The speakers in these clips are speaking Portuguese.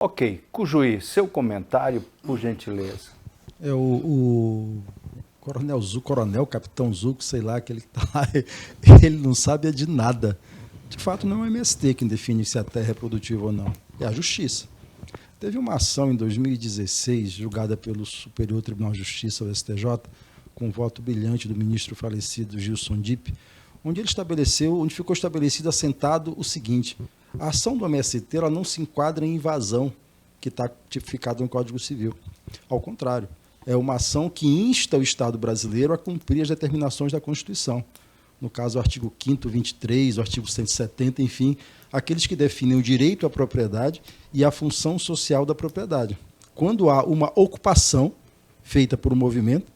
Ok, Cujuí, seu comentário, por gentileza. O Capitão Zuco, sei lá, aquele que está lá, ele não sabe de nada. De fato, não é o MST quem define se a terra é produtiva ou não, é a Justiça. Teve uma ação em 2016, julgada pelo Superior Tribunal de Justiça, o STJ, com um voto brilhante do ministro falecido Gilson Dipp, onde ficou estabelecido assentado o seguinte: a ação do MST ela não se enquadra em invasão, que está tipificado no Código Civil. Ao contrário, é uma ação que insta o Estado brasileiro a cumprir as determinações da Constituição. No caso, o artigo 5º, 23, o artigo 170, enfim, aqueles que definem o direito à propriedade e a função social da propriedade. Quando há uma ocupação feita por um movimento,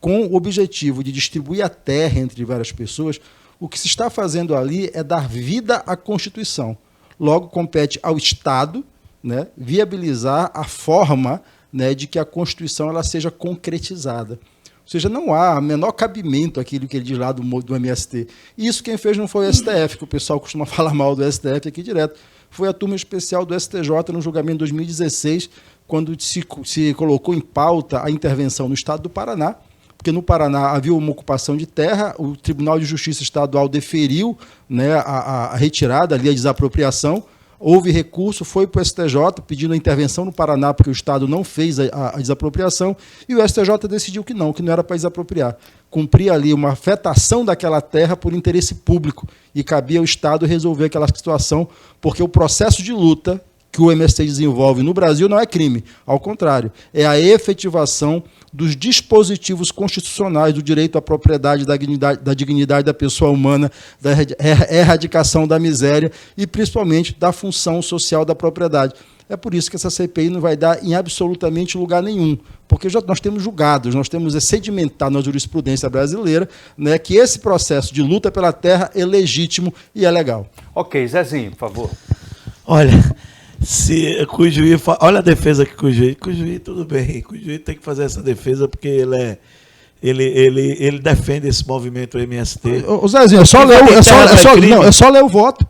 com o objetivo de distribuir a terra entre várias pessoas, o que se está fazendo ali é dar vida à Constituição. Logo, compete ao Estado, né, viabilizar a forma, né, de que a Constituição ela seja concretizada. Ou seja, não há menor cabimento aquilo que ele diz lá do MST. Isso quem fez não foi o STF, que o pessoal costuma falar mal do STF aqui direto. Foi a turma especial do STJ no julgamento de 2016, quando se colocou em pauta a intervenção no Estado do Paraná, porque no Paraná havia uma ocupação de terra, o Tribunal de Justiça Estadual deferiu, né, a retirada, ali, a desapropriação, houve recurso, foi para o STJ pedindo a intervenção no Paraná, porque o Estado não fez a desapropriação, e o STJ decidiu que não era para desapropriar. Cumpria ali uma afetação daquela terra por interesse público, e cabia ao Estado resolver aquela situação, porque o processo de luta que o MST desenvolve no Brasil não é crime, ao contrário, é a efetivação dos dispositivos constitucionais do direito à propriedade, da dignidade da pessoa humana, da erradicação da miséria e, principalmente, da função social da propriedade. É por isso que essa CPI não vai dar em absolutamente lugar nenhum, porque nós temos julgados, nós temos sedimentado na jurisprudência brasileira, né, que esse processo de luta pela terra é legítimo e é legal. Ok, Zezinho, por favor. Olha, olha a defesa que Cujuí, tudo bem, Cujuí tem que fazer essa defesa porque ele defende esse movimento MST. Ô Zezinho, é só ler o voto.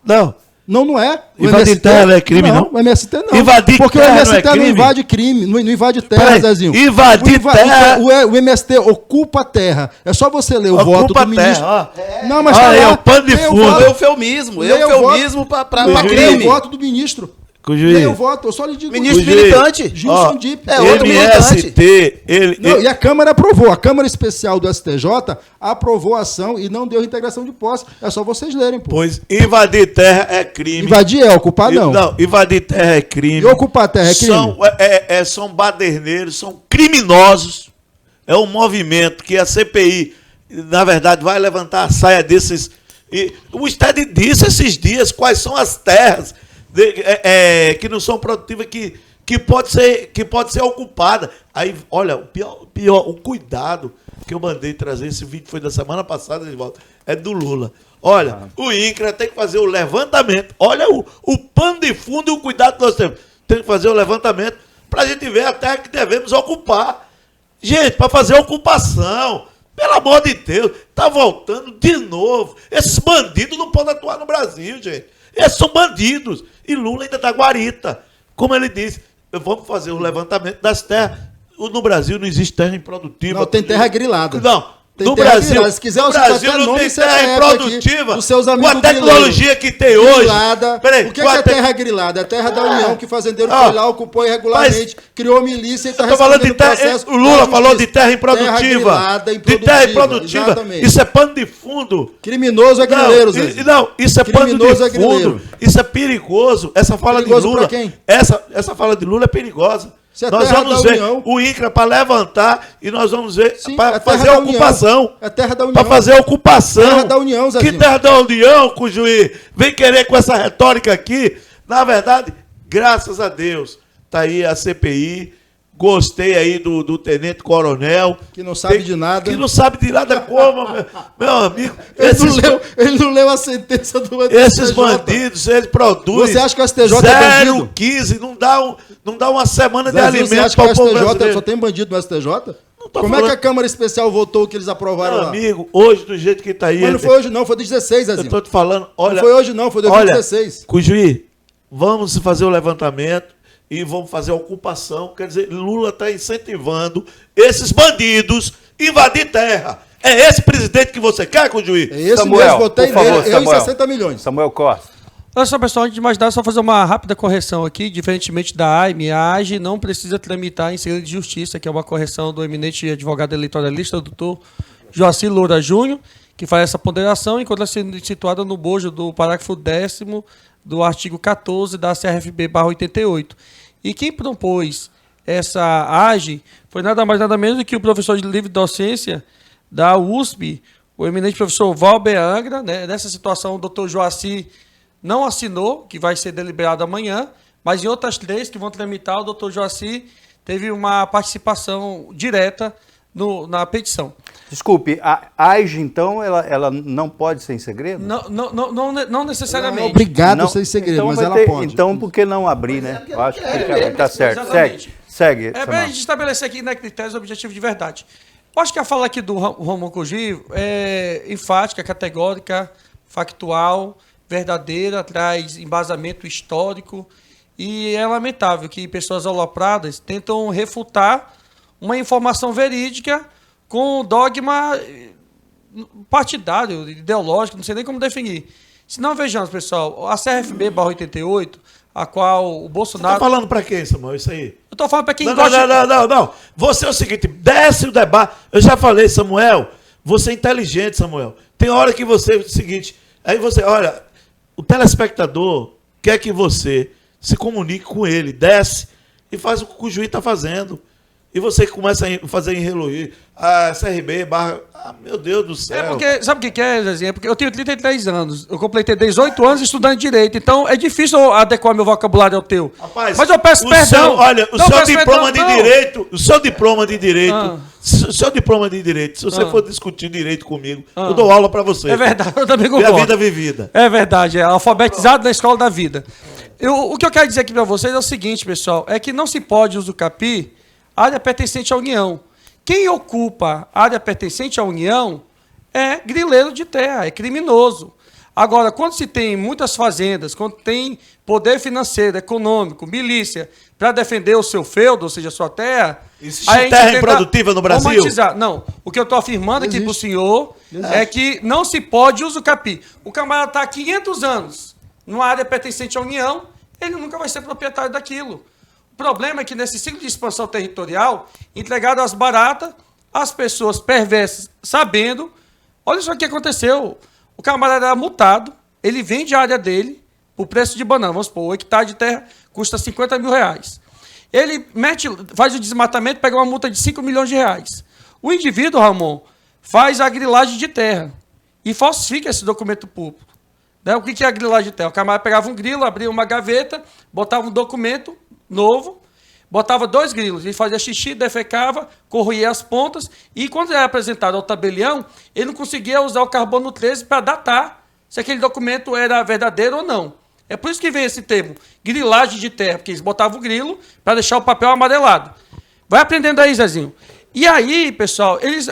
Não é. Invadir terra não é crime, não? O MST não. Invadir porque terra o MST não invade crime, não invade terra, Zezinho. Invadir terra. O MST ocupa a terra. É só você ler o voto do ministro. Não, mas é o pano de fundo. É eufemismo para crime. Leia o voto do ministro. Cujuí. Eu voto, eu só lhe digo. Ministro militante. Gilson Dipp. É outro militante. E a Câmara aprovou. A Câmara Especial do STJ aprovou a ação e não deu integração de posse. É só vocês lerem, pô. Pois invadir terra é crime. Invadir é, ocupar não. Não, invadir terra é crime. E ocupar terra é crime. São baderneiros, são criminosos. É um movimento que a CPI, na verdade, vai levantar a saia desses... E o Estado disse esses dias quais são as terras que não são produtivas, que pode ser ocupada. Aí, olha, o cuidado que eu mandei trazer, esse vídeo foi da semana passada, de volta, é do Lula. Olha, o INCRA tem que fazer o levantamento. Olha o pano de fundo e o cuidado que nós temos. Tem que fazer o levantamento para a gente ver a terra que devemos ocupar. Gente, para fazer a ocupação, pelo amor de Deus, está voltando de novo. Esses bandidos não podem atuar no Brasil, gente. Esses são bandidos. E Lula ainda está guarita. Como ele disse, vamos fazer o levantamento das terras. No Brasil não existe terra improdutiva. Não, tem terra grilada. Não. Tem no Brasil, se quiser, no Brasil não tem terra improdutiva. Seus com a tecnologia que tem hoje. Grilada. O que é terra grilada? É a terra da União, que o fazendeiro foi lá, ocupou irregularmente, criou milícia e está respondendo o processo. O Lula falou de terra improdutiva. De terra improdutiva. Exatamente. Isso é pano de fundo. Criminoso é grileiro, Zé. Não, isso é pano de fundo. Isso é perigoso. Essa fala de Lula. Pra quem? Essa fala de Lula é perigosa. Nós vamos ver o INCRA para levantar e nós vamos ver para fazer a ocupação. É terra da União. Para fazer a ocupação. Terra da União, Zezinho. Que terra da União, Cujuí? Vem querer com essa retórica aqui. Na verdade, graças a Deus, está aí a CPI. Gostei aí do tenente coronel. Que não sabe de nada. Que não sabe de nada como, meu amigo. Ele não leu a sentença do STJ. Esses bandidos, eles produzem. Você acha que o STJ é bandido? 0,15, não dá uma semana de alimento para o povo brasileiro. Você acha que o STJ só tem bandido no STJ? Como é que a Câmara Especial votou o que eles aprovaram lá? Amigo, hoje, do jeito que está aí... Mas não foi hoje não, foi 16, Zezinho. Eu estou te falando, olha... Não foi hoje não, foi 2016. Cujuí, vamos fazer o levantamento e vão fazer ocupação. Quer dizer, Lula está incentivando esses bandidos a invadir terra. É esse presidente que você quer, Cujuí? É esse Samuel, mesmo, votei por favor, nele, eu e Samuel. 60 milhões. Samuel Costa. Olha só, pessoal, antes de mais nada, só fazer uma rápida correção aqui, diferentemente da AIME, a AGE não precisa tramitar em segredo de justiça, que é uma correção do eminente advogado eleitoralista, doutor Joacir Loura Júnior, que faz essa ponderação, enquanto ela sendo situada no bojo do parágrafo 10º do artigo 14 da CRFB/88. E quem propôs essa AGE foi nada mais nada menos do que o professor de livre docência da USP, o eminente professor Valber Angra. Né? Nessa situação, o doutor Joacir não assinou, que vai ser deliberado amanhã, mas em outras 3 que vão tramitar, o doutor Joacir teve uma participação direta na petição. Desculpe, a AGE, então, ela não pode ser em segredo? Não necessariamente. Não é obrigado Não, a ser em segredo, então mas vai ela ter- pode. Então, por que não abrir, né? Eu acho que está certo. exatamente. Segue. É para a Samuel. gente estabelecer aqui, né, critérios objetivos de verdade. Eu acho que a fala aqui do Ramon Cujuí é enfática, categórica, factual, verdadeira, traz embasamento histórico e é lamentável que pessoas alopradas tentam refutar uma informação verídica com dogma partidário, ideológico, não sei nem como definir. Se não, vejamos, pessoal, a CRFB/88, a qual o Bolsonaro... Tá falando para quem, Samuel, isso aí? Eu estou falando para quem Não, gosta... não. Você é o seguinte, desce o debate. Eu já falei, Samuel, você é inteligente, Samuel. Tem hora que você é o seguinte, aí você, olha, o telespectador quer que você se comunique com ele, desce e faz o que o juiz está fazendo. E você começa a fazer em reloir. A CRB, meu Deus do céu. É porque, sabe o que é, Zezinho? É porque eu tenho 33 anos. Eu completei 18 anos estudando Direito. Então é difícil eu adequar meu vocabulário ao teu. Rapaz, mas eu peço perdão. O Não, seu peço diploma perdão, de não. direito, o seu diploma de direito, Ah. o seu diploma de direito, se você Ah. for discutir direito comigo, eu dou aula para você. É verdade, eu também E a concordo. vida vivida. É verdade, é alfabetizado na escola da vida. O que eu quero dizer aqui para vocês é o seguinte, pessoal, é que não se pode usucapi área pertencente à União. Quem ocupa área pertencente à União é grileiro de terra, é criminoso. Agora, quando se tem muitas fazendas, quando tem poder financeiro, econômico, milícia, para defender o seu feudo, ou seja, a sua terra... Existe aí a gente terra tenta improdutiva no Brasil? romantizar. Não, o que eu estou afirmando aqui para o senhor é que não se pode usucapi. O camarada está há 500 anos numa área pertencente à União, ele nunca vai ser proprietário daquilo. O problema é que nesse ciclo de expansão territorial, entregado às baratas, as pessoas perversas, sabendo, olha só o que aconteceu. O camarada era multado, ele vende a área dele, o preço de banana, vamos supor, o hectare de terra custa 50 mil reais. Ele faz o desmatamento, pega uma multa de 5 milhões de reais. O indivíduo, Ramon, faz a grilagem de terra e falsifica esse documento público. Né? O que é a grilagem de terra? O camarada pegava um grilo, abria uma gaveta, botava um documento novo, botava 2 grilos, ele fazia xixi, defecava, corroía as pontas, e quando era apresentado ao tabelião, ele não conseguia usar o carbono 13 para datar se aquele documento era verdadeiro ou não. É por isso que vem esse termo, grilagem de terra, porque eles botavam o grilo para deixar o papel amarelado. Vai aprendendo aí, Zezinho. E aí, pessoal, eles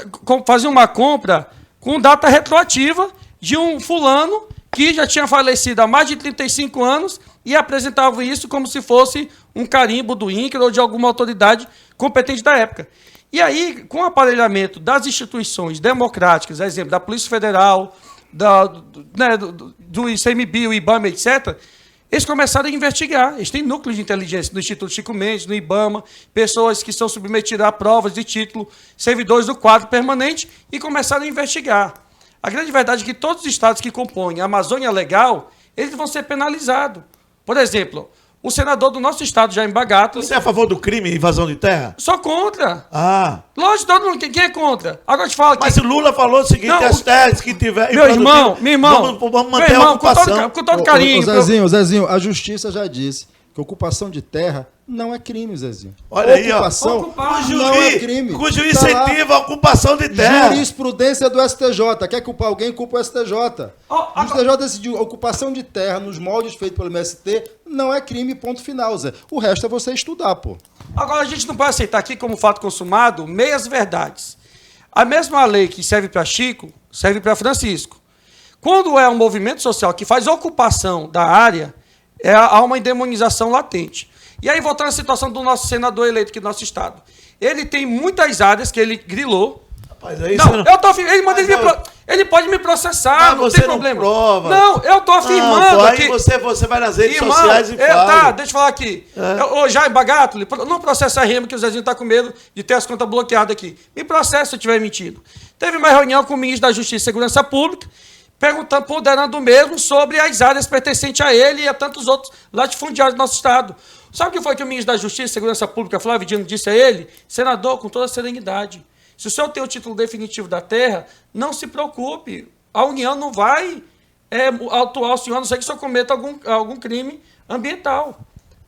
faziam uma compra com data retroativa de um fulano que já tinha falecido há mais de 35 anos e apresentavam isso como se fosse um carimbo do INCRA ou de alguma autoridade competente da época. E aí, com o aparelhamento das instituições democráticas, exemplo, da Polícia Federal, do ICMBio, IBAMA, etc., eles começaram a investigar. Eles têm núcleos de inteligência no Instituto Chico Mendes, no IBAMA, pessoas que são submetidas a provas de título, servidores do quadro permanente, e começaram a investigar. A grande verdade é que todos os estados que compõem a Amazônia Legal, eles vão ser penalizados. Por exemplo, o senador do nosso estado, Jaime Bagato... Você é a favor do crime e invasão de terra? Só contra. Ah. Lógico, todo mundo. Quem é contra? Agora eu te falo aqui... Mas o Lula falou o seguinte, Não, as terras que tiver... Meu irmão, vamos manter meu irmão, a ocupação. com todo carinho... Zezinho, a justiça já disse que ocupação de terra não é crime, Zezinho. Olha aí, ó. Ocupação Ocupar não é crime. O juiz Tá lá. incentiva a ocupação de terra. Jurisprudência do STJ. Quer culpar alguém, culpa o STJ. Ó, O STJ decidiu ocupação de terra nos moldes feitos pelo MST não é crime, ponto final, Zé. O resto é você estudar, pô. Agora, a gente não pode aceitar aqui como fato consumado meias verdades. A mesma lei que serve para Chico, serve para Francisco. Quando é um movimento social que faz ocupação da área, há uma endemonização latente. E aí, voltando à situação do nosso senador eleito aqui do nosso estado. Ele tem muitas áreas que ele grilou. Rapaz, aí Não, eu tô afirmando. Ele pode me processar, não tem problema. Prova. Não, eu tô afirmando aí que... você vai nas redes sociais e tá, fala. deixa eu falar aqui. Ô, Jair Bagatoli, não processa a Rema, que o Zezinho tá com medo de ter as contas bloqueadas aqui. Me processa se eu estiver mentindo. Teve uma reunião com o ministro da Justiça e Segurança Pública, perguntando, ponderando mesmo sobre as áreas pertencentes a ele e a tantos outros latifundiários do nosso estado. Sabe o que foi que o ministro da Justiça e Segurança Pública, Flávio Dino, disse a ele? Senador, com toda a serenidade, se o senhor tem o título definitivo da terra, não se preocupe. A União não vai atuar o senhor, a não ser que o senhor cometa algum crime ambiental.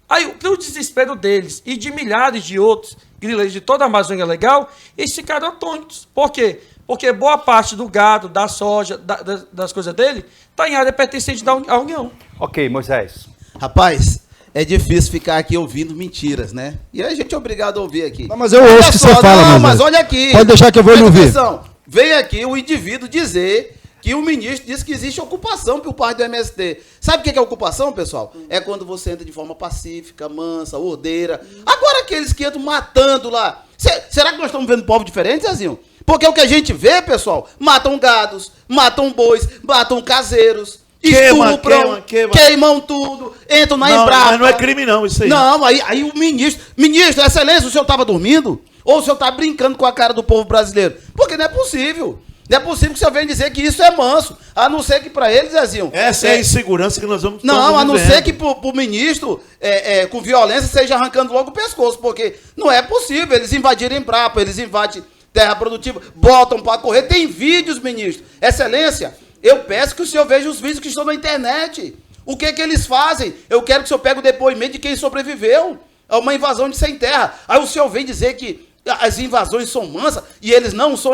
Aí, para o desespero deles e de milhares de outros grileiros de toda a Amazônia Legal, eles ficaram atônitos. Por quê? Porque boa parte do gado, da soja, das coisas dele, está em área pertencente à União. Ok, Moisés. Rapaz, é difícil ficar aqui ouvindo mentiras, né? E a gente é obrigado a ouvir aqui. Não, mas eu ouço o que você fala, não, Moisés. mas olha aqui. Pode deixar que eu vou lhe Presta ouvir. atenção. Vem aqui o indivíduo dizer que o ministro disse que existe ocupação por parte do MST. Sabe o que é ocupação, pessoal? É quando você entra de forma pacífica, mansa, ordeira. Agora aqueles que entram matando lá. Será que nós estamos vendo povo diferente, Zezinho? Porque o que a gente vê, pessoal, matam gados, matam bois, matam caseiros, estupram, queimam tudo, entram na Embrapa. Mas não é crime não, isso aí. Não, aí o ministro, excelência, o senhor estava dormindo? Ou o senhor está brincando com a cara do povo brasileiro? Porque não é possível. Não é possível que o senhor venha dizer que isso é manso. A não ser que para eles, Zezinho... Essa é a insegurança que nós vamos... Não, a não ser que pro ministro, com violência, seja arrancando logo o pescoço. Porque não é possível. Eles invadirem Embrapa, eles invadem terra produtiva, botam para correr. Tem vídeos, ministro. Excelência, eu peço que o senhor veja os vídeos que estão na internet. O que eles fazem? Eu quero que o senhor pegue o depoimento de quem sobreviveu a uma invasão de sem terra. Aí o senhor vem dizer que as invasões são mansas e eles não são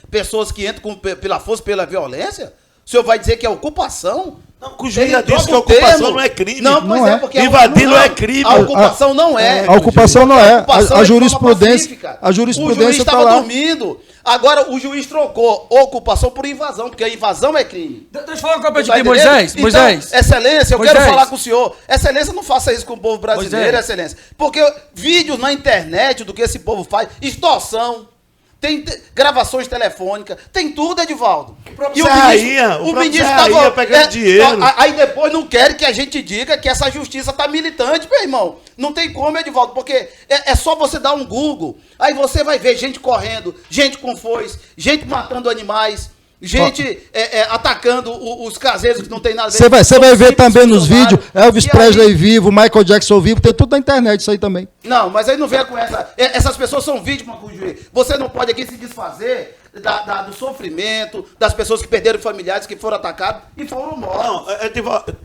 pessoas que entram pela força, pela violência? O senhor vai dizer que é ocupação? Não, o juiz já disse que a ocupação não é crime. Não, pois Não é, é. porque Invadir não é crime. A ocupação não é. A ocupação não é. ocupação A é de forma jurisprudência pacífica. a O juiz jurisprudência está estava lá. dormindo. Agora o juiz trocou ocupação por invasão, porque a invasão é crime. Deixa eu falar uma coisa Tá aqui, entendendo? Moisés. Então, Moisés. Excelência, eu Moisés. quero falar com o senhor. Excelência, não faça isso com o povo brasileiro, Moisés. excelência. Porque vídeos na internet do que esse povo faz, extorsão, tem gravações telefônicas, tem tudo, Edivaldo. próprio Zé Rainha pegando dinheiro. Aí depois não querem que a gente diga que essa justiça tá militante, meu irmão. Não tem como, Edivaldo, porque é só você dar um Google, aí você vai ver gente correndo, gente com foice, gente matando animais, gente atacando os caseiros que não tem nada a ver. Você vai ver também nos funcionários. vídeos Elvis E Presley aí- vivo, Michael Jackson vivo, tem tudo na internet isso aí também. Não, mas aí não venha com essa. Essas pessoas são vítimas, juiz. Você não pode aqui se desfazer do sofrimento, das pessoas que perderam familiares, que foram atacados e foram mortos.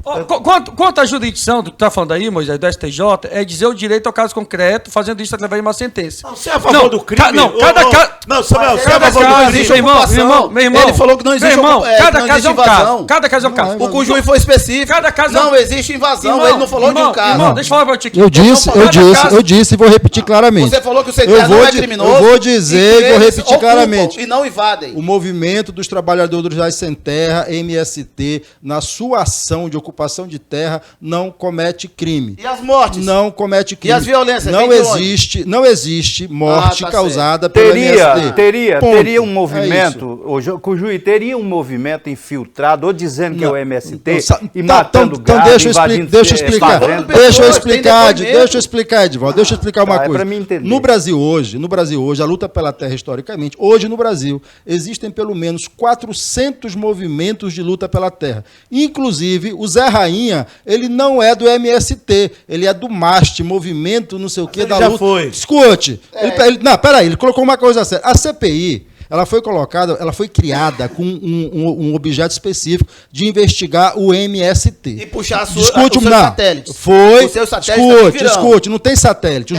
Ó, quanto à jurisdição do que está falando aí, Moisés, do STJ, é dizer o direito ao caso concreto, fazendo isso através de uma sentença. Não, você é a favor do crime? Cada caso. Não, Samuel, você é a Cada favor do caso, crime? meu irmão. Ele falou que não existe Meu irmão, ocupa- cada não caso é um existe caso. invasão. Cada caso é um caso. O que o juiz foi específico. Cada caso não existe invasão. Irmão, Ele não falou de um caso. Irmão, deixa eu falar pra ti aqui. Eu disse e vou repetir claramente. Você falou que o sem terra não é criminoso. Eu vou dizer e vou eles repetir ocupam claramente. E não invadem. O movimento dos trabalhadores rurais sem terra, MST, na sua ação de ocupação de terra, não comete crime. E as mortes? Não comete crime. E as violências? Não Vem de onde? existe morte tá causada pelo MST. Teria Ponto. um É movimento, o juiz teria um movimento infiltrado, ou dizendo que é o MST, e Tá, matando gado, deixa eu invadindo explicar. fazenda. Deixa eu Pessoas, explicar, tem depoimento. Edivaldo. Deixa eu explicar uma Tá, é coisa. pra mim entender. No Brasil hoje, a luta pela terra historicamente, hoje no Brasil, existem pelo menos 400 movimentos de luta pela terra. Inclusive, o Zé Rainha, ele não é do MST, ele é do MAST, movimento não sei o que ele da já luta. foi. Escute. Ele colocou uma coisa séria. A CPI, ela foi criada com um objeto específico de investigar o MST. E puxar os Discute, seus não, satélites. Foi. Os seus satélites também virão. Escute, não tem satélite.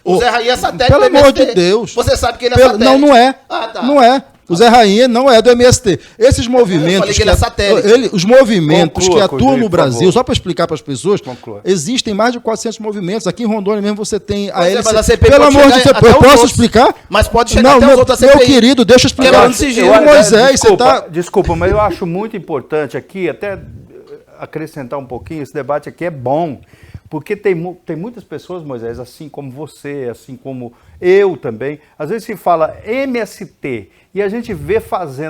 O Zé Rainha é satélite Pelo do amor MST. de Deus. Você sabe que ele é satélite. Não é. Ah, tá. Não é. O Zé Rainha não é do MST. Esses movimentos. falei que ele é satélite. Os movimentos Conclua, que atuam Cujui, no por Brasil, favor. só para explicar para as pessoas, Conclua. existem mais de 400 movimentos. Aqui em Rondônia mesmo você tem a Mas hélice. a CPI Pelo pode amor de chegar Deus, até eu os posso outros. explicar? Mas pode chegar Não, até os outros da meu CPI. querido, deixa eu explicar. Quebrando sigilo. Moisés, você desculpa, tá... desculpa, mas eu acho muito importante aqui, até acrescentar um pouquinho, esse debate aqui é bom, porque tem muitas pessoas, Moisés, assim como você, assim como eu também, às vezes se fala MST e a gente vê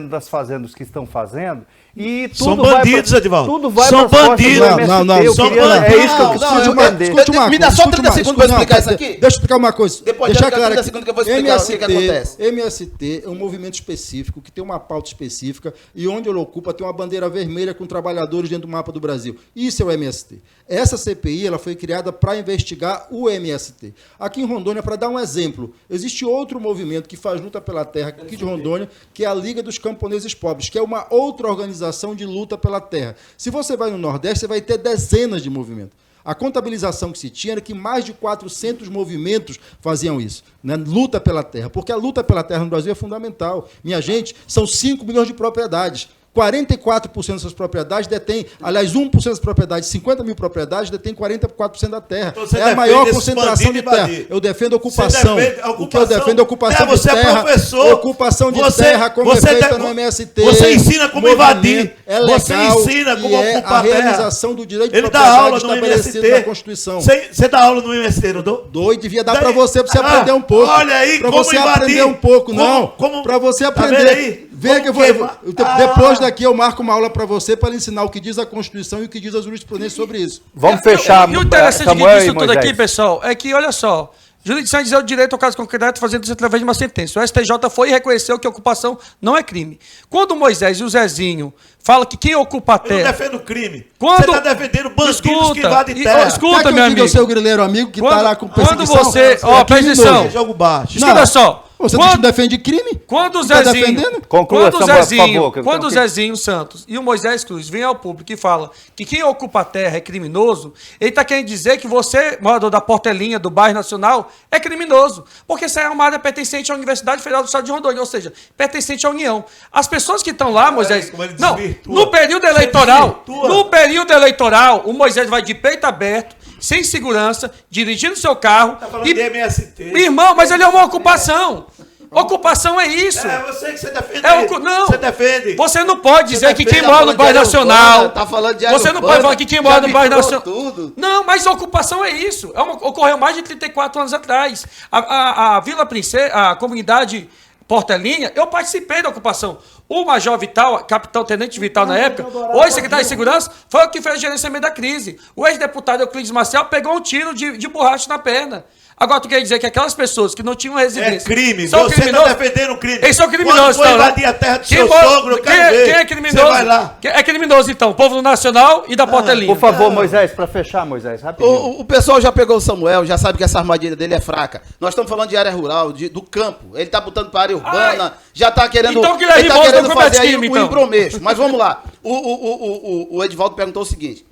das fazendas que estão fazendo e tudo são bandidos, Edivaldo. Tudo vai São pras costas do bandidos. MST. Não, Eu são queria- bandidos. É isso que eu preciso entender. Escute uma Me dá coisa, só escute 30 uma- segundos pra não, explicar isso aqui. Deixa eu explicar uma coisa. Depois deixar de claro 30 aqui. segundos que eu vou explicar o que acontece. MST é um movimento específico, que tem uma pauta específica, e onde ele ocupa tem uma bandeira vermelha com trabalhadores dentro do mapa do Brasil. Isso é o MST. Essa CPI ela foi criada para investigar o MST. Aqui em Rondônia, para dar um exemplo, existe outro movimento que faz luta pela terra aqui de Rondônia, que é a Liga dos Camponeses Pobres, que é uma outra organização de luta pela terra. Se você vai no Nordeste, você vai ter dezenas de movimentos. A contabilização que se tinha era que mais de 400 movimentos faziam isso, né? Luta pela terra, porque a luta pela terra no Brasil é fundamental. Minha gente, são 5 milhões de propriedades. 44% dessas propriedades detêm, aliás, 1% das propriedades, 50 mil propriedades detêm 44% da terra. Você É a defende maior esse concentração de bandido terra. invadir. Eu defendo a ocupação. Você defende a O que eu defendo é a ocupação de você terra. é professor. Ocupação de Você- terra, como você é feita deve- no MST. você ensina como movimento, invadir. É legal, Você ensina como e é ocupar a a terra. realização do direito de Ele dá propriedade aula no estabelecido MST. na Constituição. Você dá aula no MST, não dou? Dois devia dar Daí- para você aprender um pouco. Olha aí, Para como você invadir. aprender um pouco, Como- não. como- Para você Tá vendo aprender. aí? Vem Como que eu vou. queima- Depois daqui eu marco uma aula para você para ensinar o que diz a Constituição e o que diz a jurisprudência sobre isso. Vamos fechar, E o interessante Samuel disso e tudo Moisés. aqui, pessoal, é que, olha só, jurisdição diz o direito ao caso concreto fazendo isso através de uma sentença. O STJ foi e reconheceu que a ocupação não é crime. Quando o Moisés e o Zezinho falam que quem ocupa a Eu não terra... defendo crime. Quando- Você está defendendo bandidos que Escuta, invadem e- terra. ó, escuta, Quer que eu meu diga amigo. o seu grileiro amigo que está lá com Quando perseguição? você... Ó, É presta criminoso. atenção. É jogo baixo. Escuta só. Você Quando- defende crime? Quando o Tá Zezinho, defendendo? Conclua, quando o Samuel, por Zezinho, favor, que eu quando o tenho que- Zezinho Santos e o Moisés Cruz vêm ao público e falam que quem ocupa a terra é criminoso, ele está querendo dizer que você, morador da Portelinha, do bairro Nacional, é criminoso. Porque essa é uma área pertencente à Universidade Federal do Estado de Rondônia, ou seja, pertencente à União. As pessoas que estão lá, Moisés... como ele Não, desvirtua. no período Você eleitoral, desvirtua. no período eleitoral, o Moisés vai de peito aberto, sem segurança, dirigindo seu carro... Tá falando de MST. Irmão, mas ele é uma ocupação. Ocupação é isso. É você que você defende. Não. Você defende. Você não pode dizer que quem defende, mora tá no bairro falando de área nacional. urbana, tá falando de área Você não urbana, pode falar que quem já mora no bairro misturou nacional. tudo. Não, mas ocupação é isso. Ocorreu mais de 34 anos atrás. A Vila Princesa, a comunidade Portelinha, eu participei da ocupação. O Major Vital, capitão tenente Vital na época, hoje secretário de Segurança, foi o que fez o gerenciamento da crise. O ex-deputado Euclides Marcial pegou um tiro de borracha na perna. Agora, tu quer dizer que aquelas pessoas que não tinham residência... É crime. São Você está criminosos? defendendo o crime. Eles são criminosos, Quando for então, né? invadir a terra do Quem seu mora- sogro, eu quem quero ver. quem é criminoso? Você vai lá. Quem é criminoso, então? O povo do Nacional e da Portelinha. Por favor, Moisés, para fechar, Moisés, rapidinho. O pessoal já pegou o Samuel, já sabe que essa armadilha dele é fraca. Nós estamos falando de área rural, do campo. Ele está botando para área urbana, já está querendo, Então, Guilherme ele tá Boulos querendo não comete fazer aí crime, um então. embromeixo. Mas vamos lá. O Edivaldo perguntou o seguinte: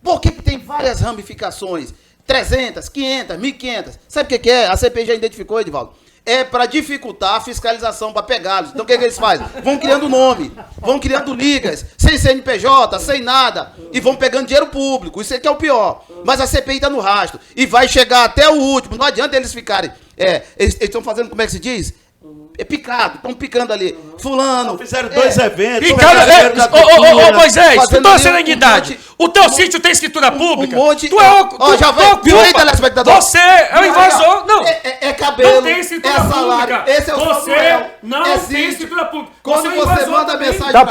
por que tem várias ramificações? 300, 500, 1.500. Sabe o que é? A CPI já identificou, Edivaldo. É para dificultar a fiscalização, para pegá-los. Então o que eles fazem? Vão criando nome, vão criando ligas, sem CNPJ, sem nada, e vão pegando dinheiro público. Isso é que é o pior. Mas a CPI está no rastro e vai chegar até o último. Não adianta eles ficarem. Eles estão fazendo, como é que se diz? É picado, estão picando ali. Fulano. Fizeram dois eventos. Picado, Fizeram da ô Moisés, com fazendo toda ali serenidade, o teu sítio tem escritura pública? monte- Tu é o... Ó, já vai- viu aí, telespectador? Você é o invasor. Não. É cabelo, Não tem escritura é salário. pública. Esse é o Você Samuel. não É tem sítio. escritura pública. Quando é você invasor manda também. mensagem Tá pra